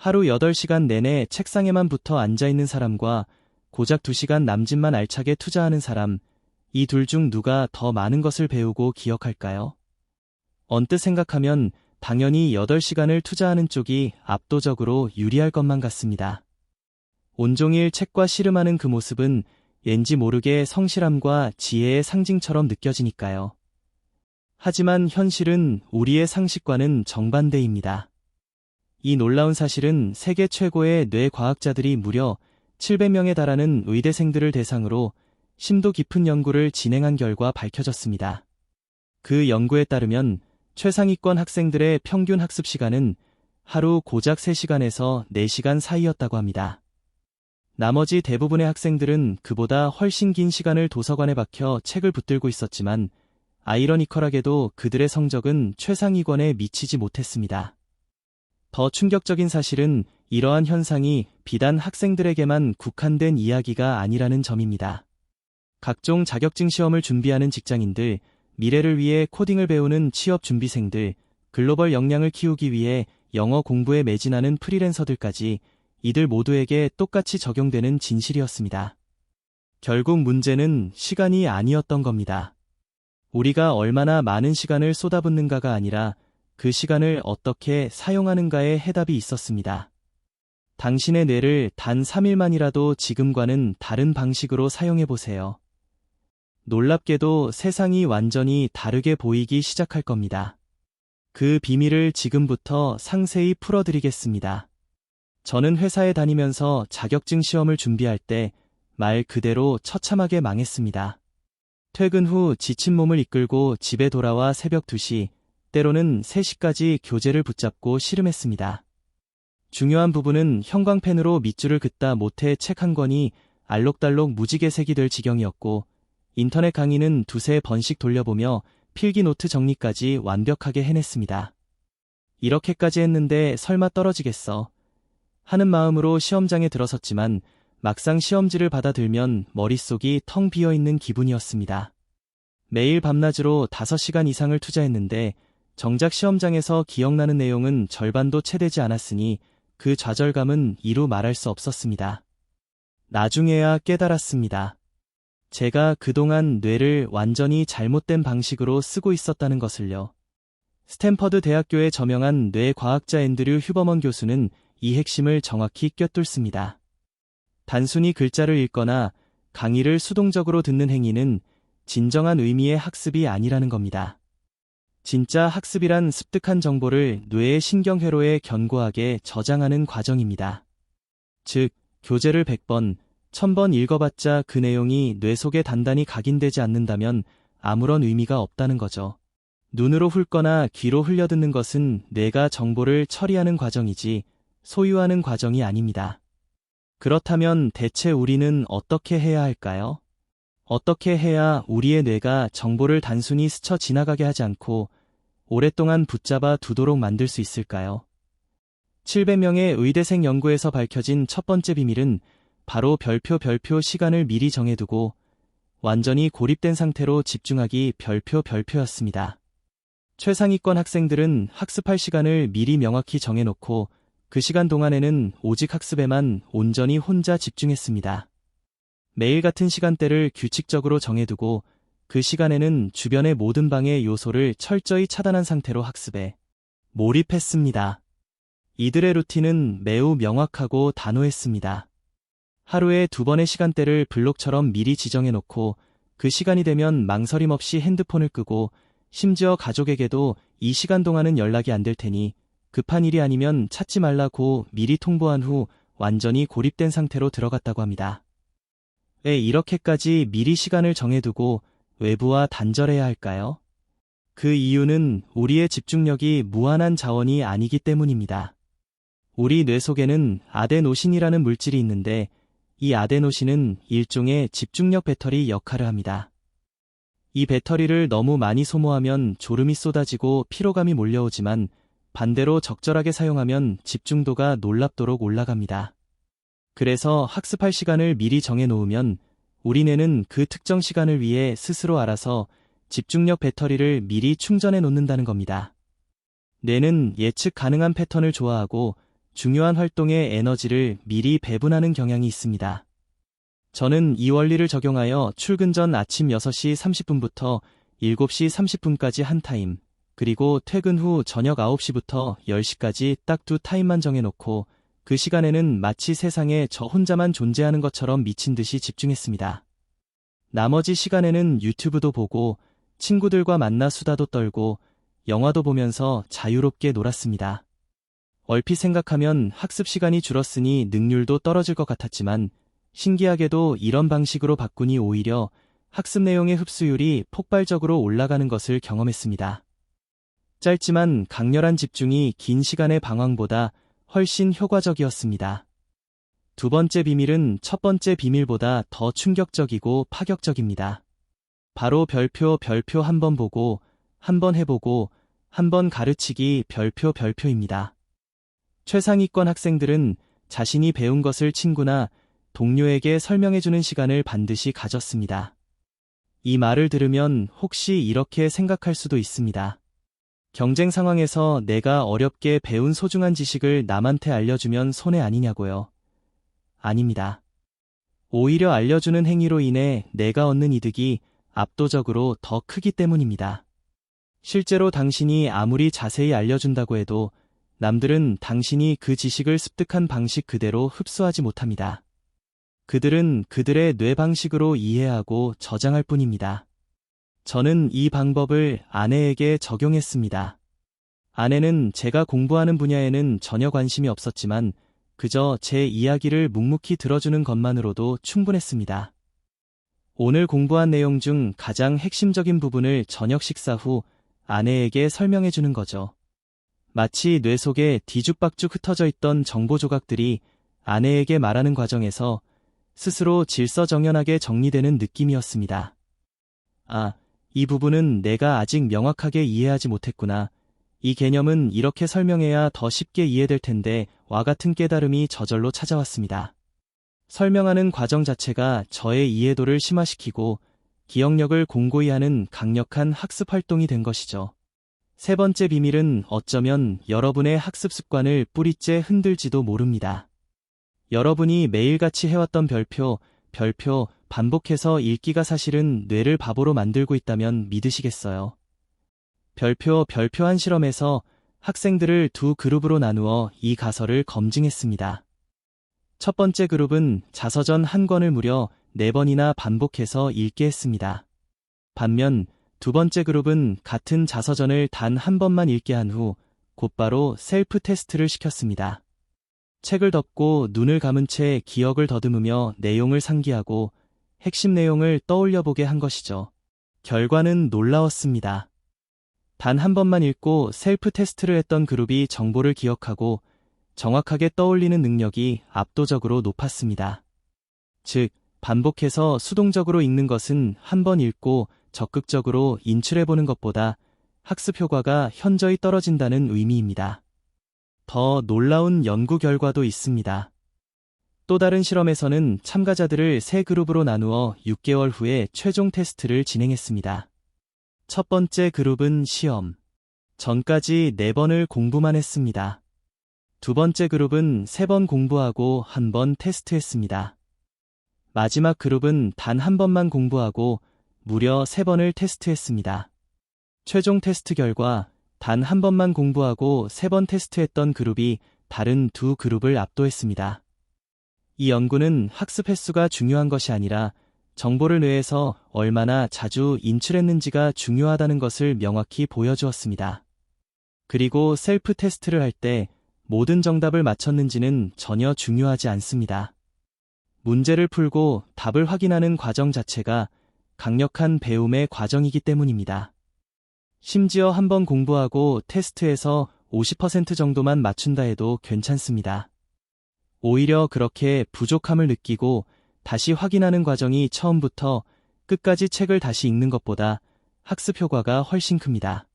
하루 8시간 내내 책상에만 붙어 앉아있는 사람과 고작 2시간 남짓만 알차게 투자하는 사람, 이 둘 중 누가 더 많은 것을 배우고 기억할까요? 언뜻 생각하면 당연히 8시간을 투자하는 쪽이 압도적으로 유리할 것만 같습니다. 온종일 책과 씨름하는 그 모습은 왠지 모르게 성실함과 지혜의 상징처럼 느껴지니까요. 하지만 현실은 우리의 상식과는 정반대입니다. 이 놀라운 사실은 세계 최고의 뇌과학자들이 무려 700명에 달하는 의대생들을 대상으로 심도 깊은 연구를 진행한 결과 밝혀졌습니다. 그 연구에 따르면 최상위권 학생들의 평균 학습 시간은 하루 고작 3시간에서 4시간 사이였다고 합니다. 나머지 대부분의 학생들은 그보다 훨씬 긴 시간을 도서관에 박혀 책을 붙들고 있었지만 아이러니컬하게도 그들의 성적은 최상위권에 미치지 못했습니다. 더 충격적인 사실은 이러한 현상이 비단 학생들에게만 국한된 이야기가 아니라는 점입니다. 각종 자격증 시험을 준비하는 직장인들, 미래를 위해 코딩을 배우는 취업 준비생들, 글로벌 역량을 키우기 위해 영어 공부에 매진하는 프리랜서들까지 이들 모두에게 똑같이 적용되는 진실이었습니다. 결국 문제는 시간이 아니었던 겁니다. 우리가 얼마나 많은 시간을 쏟아붓는가가 아니라 그 시간을 어떻게 사용하는가에 해답이 있었습니다. 당신의 뇌를 단 3일만이라도 지금과는 다른 방식으로 사용해보세요. 놀랍게도 세상이 완전히 다르게 보이기 시작할 겁니다. 그 비밀을 지금부터 상세히 풀어드리겠습니다. 저는 회사에 다니면서 자격증 시험을 준비할 때 말 그대로 처참하게 망했습니다. 퇴근 후 지친 몸을 이끌고 집에 돌아와 새벽 2시, 때로는 3시까지 교재를 붙잡고 씨름했습니다. 중요한 부분은 형광펜으로 밑줄을 긋다 못해 책 한 권이 알록달록 무지개색이 될 지경이었고 인터넷 강의는 2~3번씩 돌려보며 필기 노트 정리까지 완벽하게 해냈습니다. 이렇게까지 했는데 설마 떨어지겠어 하는 마음으로 시험장에 들어섰지만 막상 시험지를 받아들면 머릿속이 텅 비어있는 기분이었습니다. 매일 밤낮으로 5시간 이상을 투자했는데 정작 시험장에서 기억나는 내용은 절반도 채 되지 않았으니 그 좌절감은 이루 말할 수 없었습니다. 나중에야 깨달았습니다. 제가 그동안 뇌를 완전히 잘못된 방식으로 쓰고 있었다는 것을요. 스탠퍼드 대학교의 저명한 뇌과학자 앤드류 휴버먼 교수는 이 핵심을 정확히 꿰뚫습니다. 단순히 글자를 읽거나 강의를 수동적으로 듣는 행위는 진정한 의미의 학습이 아니라는 겁니다. 진짜 학습이란 습득한 정보를 뇌의 신경회로에 견고하게 저장하는 과정입니다. 즉, 교재를 100번, 1000번 읽어봤자 그 내용이 뇌 속에 단단히 각인되지 않는다면 아무런 의미가 없다는 거죠. 눈으로 훑거나 귀로 흘려듣는 것은 뇌가 정보를 처리하는 과정이지 소유하는 과정이 아닙니다. 그렇다면 대체 우리는 어떻게 해야 할까요? 어떻게 해야 우리의 뇌가 정보를 단순히 스쳐 지나가게 하지 않고 오랫동안 붙잡아 두도록 만들 수 있을까요? 700명의 의대생 연구에서 밝혀진 첫 번째 비밀은 바로 별표 시간을 미리 정해두고 완전히 고립된 상태로 집중하기 별표였습니다. 최상위권 학생들은 학습할 시간을 미리 명확히 정해놓고 그 시간 동안에는 오직 학습에만 온전히 혼자 집중했습니다. 매일 같은 시간대를 규칙적으로 정해두고 그 시간에는 주변의 모든 방해 요소를 철저히 차단한 상태로 학습에 몰입했습니다. 이들의 루틴은 매우 명확하고 단호했습니다. 하루에 2번의 시간대를 블록처럼 미리 지정해놓고 그 시간이 되면 망설임 없이 핸드폰을 끄고 심지어 가족에게도 이 시간 동안은 연락이 안 될 테니 급한 일이 아니면 찾지 말라고 미리 통보한 후 완전히 고립된 상태로 들어갔다고 합니다. 왜 이렇게까지 미리 시간을 정해두고 외부와 단절해야 할까요? 그 이유는 우리의 집중력이 무한한 자원이 아니기 때문입니다. 우리 뇌 속에는 아데노신이라는 물질이 있는데 이 아데노신은 일종의 집중력 배터리 역할을 합니다. 이 배터리를 너무 많이 소모하면 졸음이 쏟아지고 피로감이 몰려오지만 반대로 적절하게 사용하면 집중도가 놀랍도록 올라갑니다. 그래서 학습할 시간을 미리 정해놓으면 우리 뇌는 그 특정 시간을 위해 스스로 알아서 집중력 배터리를 미리 충전해 놓는다는 겁니다. 뇌는 예측 가능한 패턴을 좋아하고 중요한 활동에 에너지를 미리 배분하는 경향이 있습니다. 저는 이 원리를 적용하여 출근 전 아침 6시 30분부터 7시 30분까지 한 타임, 그리고 퇴근 후 저녁 9시부터 10시까지 딱 두 타임만 정해놓고 그 시간에는 마치 세상에 저 혼자만 존재하는 것처럼 미친 듯이 집중했습니다. 나머지 시간에는 유튜브도 보고 친구들과 만나 수다도 떨고 영화도 보면서 자유롭게 놀았습니다. 얼핏 생각하면 학습 시간이 줄었으니 능률도 떨어질 것 같았지만 신기하게도 이런 방식으로 바꾸니 오히려 학습 내용의 흡수율이 폭발적으로 올라가는 것을 경험했습니다. 짧지만 강렬한 집중이 긴 시간의 방황보다 훨씬 효과적이었습니다. 두 번째 비밀은 첫 번째 비밀보다 더 충격적이고 파격적입니다. 바로 별표 한 번 보고, 한 번 해보고, 한 번 가르치기 별표입니다. 최상위권 학생들은 자신이 배운 것을 친구나 동료에게 설명해주는 시간을 반드시 가졌습니다. 이 말을 들으면 혹시 이렇게 생각할 수도 있습니다. 경쟁 상황에서 내가 어렵게 배운 소중한 지식을 남한테 알려주면 손해 아니냐고요. 아닙니다. 오히려 알려주는 행위로 인해 내가 얻는 이득이 압도적으로 더 크기 때문입니다. 실제로 당신이 아무리 자세히 알려준다고 해도 남들은 당신이 그 지식을 습득한 방식 그대로 흡수하지 못합니다. 그들은 그들의 뇌 방식으로 이해하고 저장할 뿐입니다. 저는 이 방법을 아내에게 적용했습니다. 아내는 제가 공부하는 분야에는 전혀 관심이 없었지만 그저 제 이야기를 묵묵히 들어주는 것만으로도 충분했습니다. 오늘 공부한 내용 중 가장 핵심적인 부분을 저녁 식사 후 아내에게 설명해 주는 거죠. 마치 뇌 속에 뒤죽박죽 흩어져 있던 정보 조각들이 아내에게 말하는 과정에서 스스로 질서정연하게 정리되는 느낌이었습니다. 아, 이 부분은 내가 아직 명확하게 이해하지 못했구나. 이 개념은 이렇게 설명해야 더 쉽게 이해될 텐데 와 같은 깨달음이 저절로 찾아왔습니다. 설명하는 과정 자체가 저의 이해도를 심화시키고 기억력을 공고히 하는 강력한 학습 활동이 된 것이죠. 세 번째 비밀은 어쩌면 여러분의 학습 습관을 뿌리째 흔들지도 모릅니다. 여러분이 매일같이 해왔던 별표 반복해서 읽기가 사실은 뇌를 바보로 만들고 있다면 믿으시겠어요? 별표 한 실험에서 학생들을 두 그룹으로 나누어 이 가설을 검증했습니다. 첫 번째 그룹은 자서전 한 권을 무려 4번이나 반복해서 읽게 했습니다. 반면 두 번째 그룹은 같은 자서전을 단 한 번만 읽게 한 후 곧바로 셀프 테스트를 시켰습니다. 책을 덮고 눈을 감은 채 기억을 더듬으며 내용을 상기하고 핵심 내용을 떠올려보게 한 것이죠. 결과는 놀라웠습니다. 단 한 번만 읽고 셀프 테스트를 했던 그룹이 정보를 기억하고 정확하게 떠올리는 능력이 압도적으로 높았습니다. 즉, 반복해서 수동적으로 읽는 것은 한 번 읽고 적극적으로 인출해보는 것보다 학습 효과가 현저히 떨어진다는 의미입니다. 더 놀라운 연구 결과도 있습니다. 또 다른 실험에서는 참가자들을 세 그룹으로 나누어 6개월 후에 최종 테스트를 진행했습니다. 첫 번째 그룹은 시험 전까지 4번을 공부만 했습니다. 두 번째 그룹은 3번 공부하고 1번 테스트했습니다. 마지막 그룹은 단 한 번만 공부하고 무려 3번을 테스트했습니다. 최종 테스트 결과 단 한 번만 공부하고 3번 테스트했던 그룹이 다른 두 그룹을 압도했습니다. 이 연구는 학습 횟수가 중요한 것이 아니라 정보를 뇌에서 얼마나 자주 인출했는지가 중요하다는 것을 명확히 보여주었습니다. 그리고 셀프 테스트를 할 때 모든 정답을 맞췄는지는 전혀 중요하지 않습니다. 문제를 풀고 답을 확인하는 과정 자체가 강력한 배움의 과정이기 때문입니다. 심지어 한 번 공부하고 테스트에서 50% 정도만 맞춘다 해도 괜찮습니다. 오히려 그렇게 부족함을 느끼고 다시 확인하는 과정이 처음부터 끝까지 책을 다시 읽는 것보다 학습 효과가 훨씬 큽니다.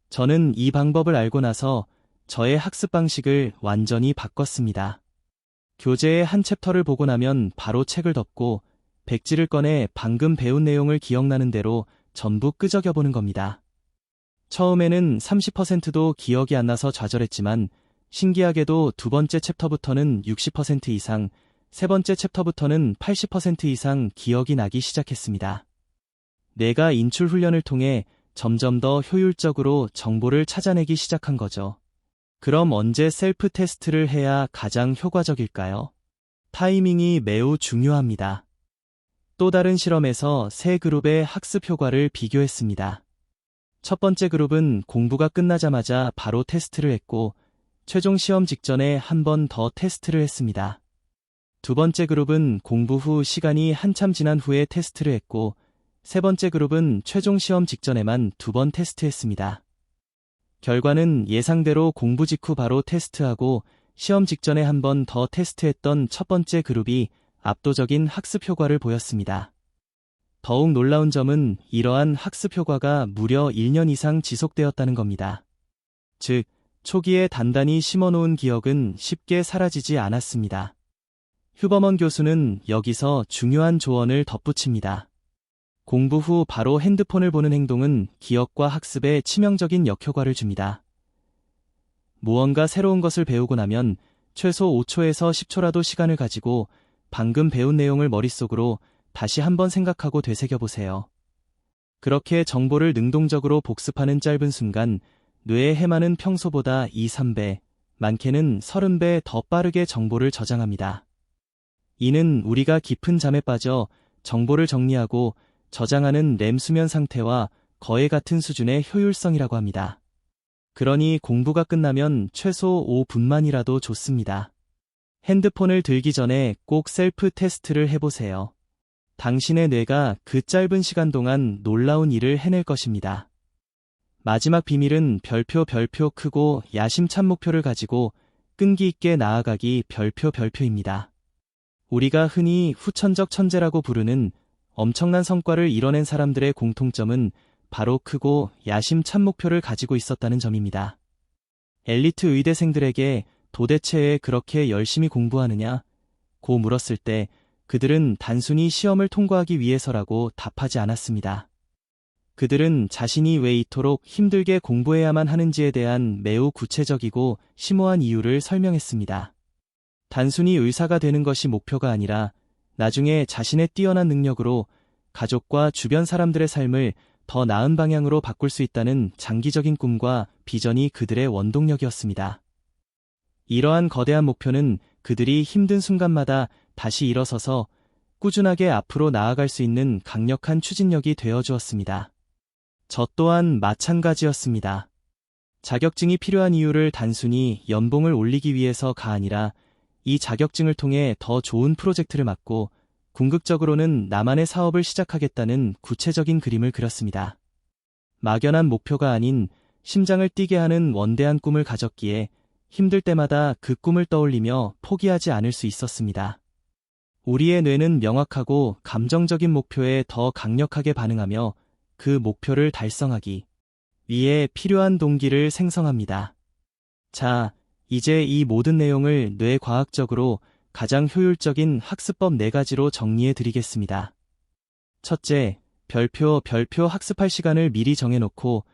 저는 이 방법을 알고 나서 저의 학습 방식을 완전히 바꿨습니다. 교재의 한 챕터를 보고 나면 바로 책을 덮고 백지를 꺼내 방금 배운 내용을 기억나는 대로 전부 끄적여 보는 겁니다. 처음에는 30%도 기억이 안 나서 좌절했지만 신기하게도 두 번째 챕터부터는 60% 이상, 세 번째 챕터부터는 80% 이상 기억이 나기 시작했습니다. 뇌가 인출 훈련을 통해 점점 더 효율적으로 정보를 찾아내기 시작한 거죠. 그럼 언제 셀프 테스트를 해야 가장 효과적일까요? 타이밍이 매우 중요합니다. 또 다른 실험에서 세 그룹의 학습 효과를 비교했습니다. 첫 번째 그룹은 공부가 끝나자마자 바로 테스트를 했고, 최종 시험 직전에 한 번 더 테스트를 했습니다. 두 번째 그룹은 공부 후 시간이 한참 지난 후에 테스트를 했고, 세 번째 그룹은 최종 시험 직전에만 2번 테스트했습니다. 결과는 예상대로 공부 직후 바로 테스트하고 시험 직전에 한 번 더 테스트했던 첫 번째 그룹이 압도적인 학습 효과를 보였습니다. 더욱 놀라운 점은 이러한 학습 효과가 무려 1년 이상 지속되었다는 겁니다. 즉, 초기에 단단히 심어놓은 기억은 쉽게 사라지지 않았습니다. 휴버먼 교수는 여기서 중요한 조언을 덧붙입니다. 공부 후 바로 핸드폰을 보는 행동은 기억과 학습에 치명적인 역효과를 줍니다. 무언가 새로운 것을 배우고 나면 최소 5초에서 10초라도 시간을 가지고 방금 배운 내용을 머릿속으로 다시 한번 생각하고 되새겨보세요. 그렇게 정보를 능동적으로 복습하는 짧은 순간 뇌의 해마는 평소보다 2~3배, 많게는 30배 더 빠르게 정보를 저장합니다. 이는 우리가 깊은 잠에 빠져 정보를 정리하고 저장하는 렘 수면 상태와 거의 같은 수준의 효율성이라고 합니다. 그러니 공부가 끝나면 최소 5분만이라도 좋습니다. 핸드폰을 들기 전에 꼭 셀프 테스트를 해보세요. 당신의 뇌가 그 짧은 시간 동안 놀라운 일을 해낼 것입니다. 마지막 비밀은 별표 크고 야심찬 목표를 가지고 끈기 있게 나아가기 별표입니다. 우리가 흔히 후천적 천재라고 부르는 엄청난 성과를 이뤄낸 사람들의 공통점은 바로 크고 야심찬 목표를 가지고 있었다는 점입니다. 엘리트 의대생들에게 도대체 왜 그렇게 열심히 공부하느냐? 고 물었을 때 그들은 단순히 시험을 통과하기 위해서라고 답하지 않았습니다. 그들은 자신이 왜 이토록 힘들게 공부해야만 하는지에 대한 매우 구체적이고 심오한 이유를 설명했습니다. 단순히 의사가 되는 것이 목표가 아니라 나중에 자신의 뛰어난 능력으로 가족과 주변 사람들의 삶을 더 나은 방향으로 바꿀 수 있다는 장기적인 꿈과 비전이 그들의 원동력이었습니다. 이러한 거대한 목표는 그들이 힘든 순간마다 다시 일어서서 꾸준하게 앞으로 나아갈 수 있는 강력한 추진력이 되어 주었습니다. 저 또한 마찬가지였습니다. 자격증이 필요한 이유를 단순히 연봉을 올리기 위해서가 아니라 이 자격증을 통해 더 좋은 프로젝트를 맡고 궁극적으로는 나만의 사업을 시작하겠다는 구체적인 그림을 그렸습니다. 막연한 목표가 아닌 심장을 뛰게 하는 원대한 꿈을 가졌기에 힘들 때마다 그 꿈을 떠올리며 포기하지 않을 수 있었습니다. 우리의 뇌는 명확하고 감정적인 목표에 더 강력하게 반응하며 그 목표를 달성하기 위해 필요한 동기를 생성합니다. 자, 이제 이 모든 내용을 뇌과학적으로 가장 효율적인 학습법 4가지로 정리해 드리겠습니다. 첫째, 별표 학습할 시간을 미리 정해놓고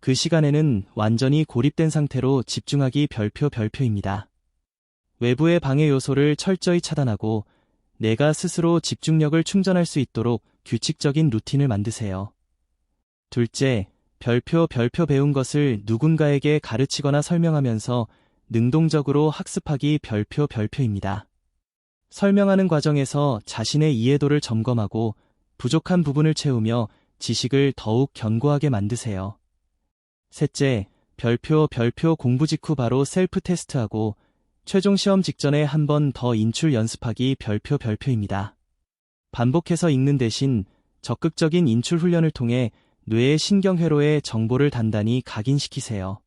그 시간에는 완전히 고립된 상태로 집중하기 별표입니다. 외부의 방해 요소를 철저히 차단하고 내가 스스로 집중력을 충전할 수 있도록 규칙적인 루틴을 만드세요. 둘째, 별표 배운 것을 누군가에게 가르치거나 설명하면서 능동적으로 학습하기 별표입니다. 설명하는 과정에서 자신의 이해도를 점검하고 부족한 부분을 채우며 지식을 더욱 견고하게 만드세요. 셋째, 별표 공부 직후 바로 셀프 테스트하고 최종 시험 직전에 한 번 더 인출 연습하기 별표입니다. 반복해서 읽는 대신 적극적인 인출 훈련을 통해 뇌의 신경회로에 정보를 단단히 각인시키세요.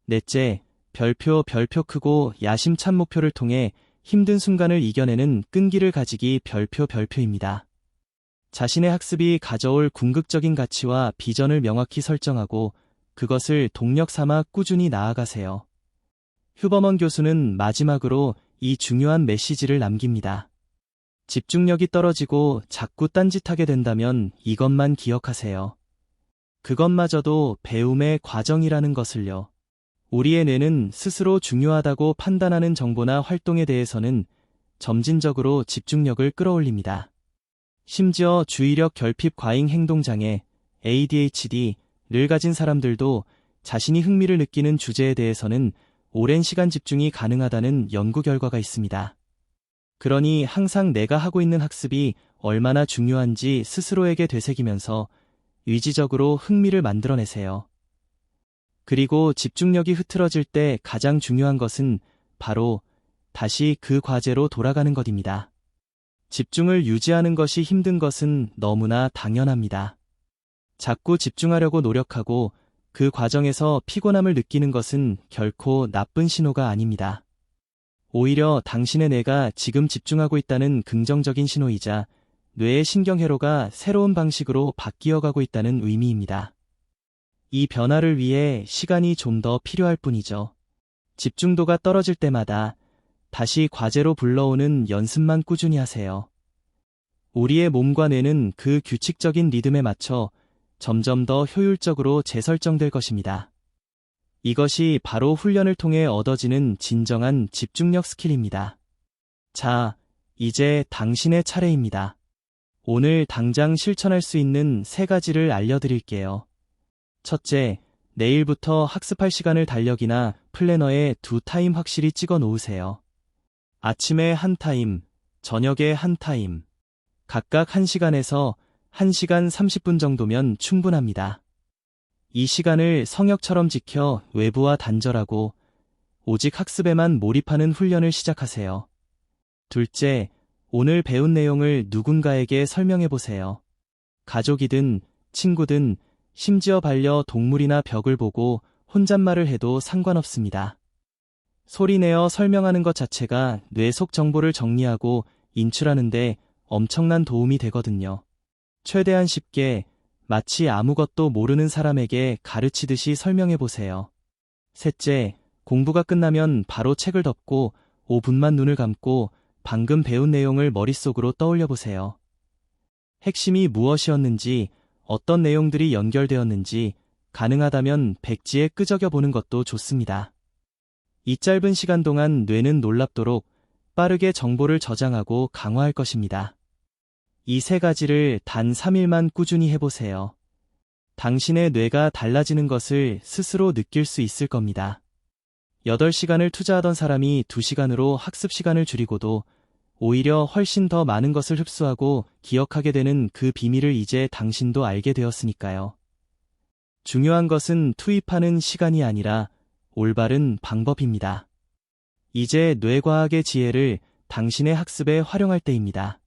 넷째, 별표 크고 야심찬 목표를 통해 힘든 순간을 이겨내는 끈기를 가지기 별표입니다. 자신의 학습이 가져올 궁극적인 가치와 비전을 명확히 설정하고 그것을 동력 삼아 꾸준히 나아가세요. 휴버먼 교수는 마지막으로 이 중요한 메시지를 남깁니다. 집중력이 떨어지고 자꾸 딴짓하게 된다면 이것만 기억하세요. 그것마저도 배움의 과정이라는 것을요. 우리의 뇌는 스스로 중요하다고 판단하는 정보나 활동에 대해서는 점진적으로 집중력을 끌어올립니다. 심지어 주의력 결핍 과잉 행동장애 ADHD를 가진 사람들도 자신이 흥미를 느끼는 주제에 대해서는 오랜 시간 집중이 가능하다는 연구 결과가 있습니다. 그러니 항상 내가 하고 있는 학습이 얼마나 중요한지 스스로에게 되새기면서 의지적으로 흥미를 만들어내세요. 그리고 집중력이 흐트러질 때 가장 중요한 것은 바로 다시 그 과제로 돌아가는 것입니다. 집중을 유지하는 것이 힘든 것은 너무나 당연합니다. 자꾸 집중하려고 노력하고 그 과정에서 피곤함을 느끼는 것은 결코 나쁜 신호가 아닙니다. 오히려 당신의 뇌가 지금 집중하고 있다는 긍정적인 신호이자 뇌의 신경회로가 새로운 방식으로 바뀌어가고 있다는 의미입니다. 이 변화를 위해 시간이 좀 더 필요할 뿐이죠. 집중도가 떨어질 때마다 다시 과제로 불러오는 연습만 꾸준히 하세요. 우리의 몸과 뇌는 그 규칙적인 리듬에 맞춰 점점 더 효율적으로 재설정될 것입니다. 이것이 바로 훈련을 통해 얻어지는 진정한 집중력 스킬입니다. 자, 이제 당신의 차례입니다. 오늘 당장 실천할 수 있는 3가지를 알려드릴게요. 첫째, 내일부터 학습할 시간을 달력이나 플래너에 2타임 확실히 찍어 놓으세요. 아침에 1타임, 저녁에 1타임. 각각 1시간에서 1시간 30분 정도면 충분합니다. 이 시간을 성역처럼 지켜 외부와 단절하고 오직 학습에만 몰입하는 훈련을 시작하세요. 둘째, 오늘 배운 내용을 누군가에게 설명해 보세요. 가족이든 친구든 심지어 반려동물이나 벽을 보고 혼잣말을 해도 상관없습니다. 소리내어 설명하는 것 자체가 뇌 속 정보를 정리하고 인출하는 데 엄청난 도움이 되거든요. 최대한 쉽게 마치 아무것도 모르는 사람에게 가르치듯이 설명해 보세요. 셋째, 공부가 끝나면 바로 책을 덮고 5분만 눈을 감고 방금 배운 내용을 머릿속으로 떠올려 보세요. 핵심이 무엇이었는지, 어떤 내용들이 연결되었는지 가능하다면 백지에 끄적여 보는 것도 좋습니다. 이 짧은 시간 동안 뇌는 놀랍도록 빠르게 정보를 저장하고 강화할 것입니다. 이 3가지를 단 3일만 꾸준히 해보세요. 당신의 뇌가 달라지는 것을 스스로 느낄 수 있을 겁니다. 8시간을 투자하던 사람이 2시간으로 학습 시간을 줄이고도 오히려 훨씬 더 많은 것을 흡수하고 기억하게 되는 그 비밀을 이제 당신도 알게 되었으니까요. 중요한 것은 투입하는 시간이 아니라 올바른 방법입니다. 이제 뇌과학의 지혜를 당신의 학습에 활용할 때입니다.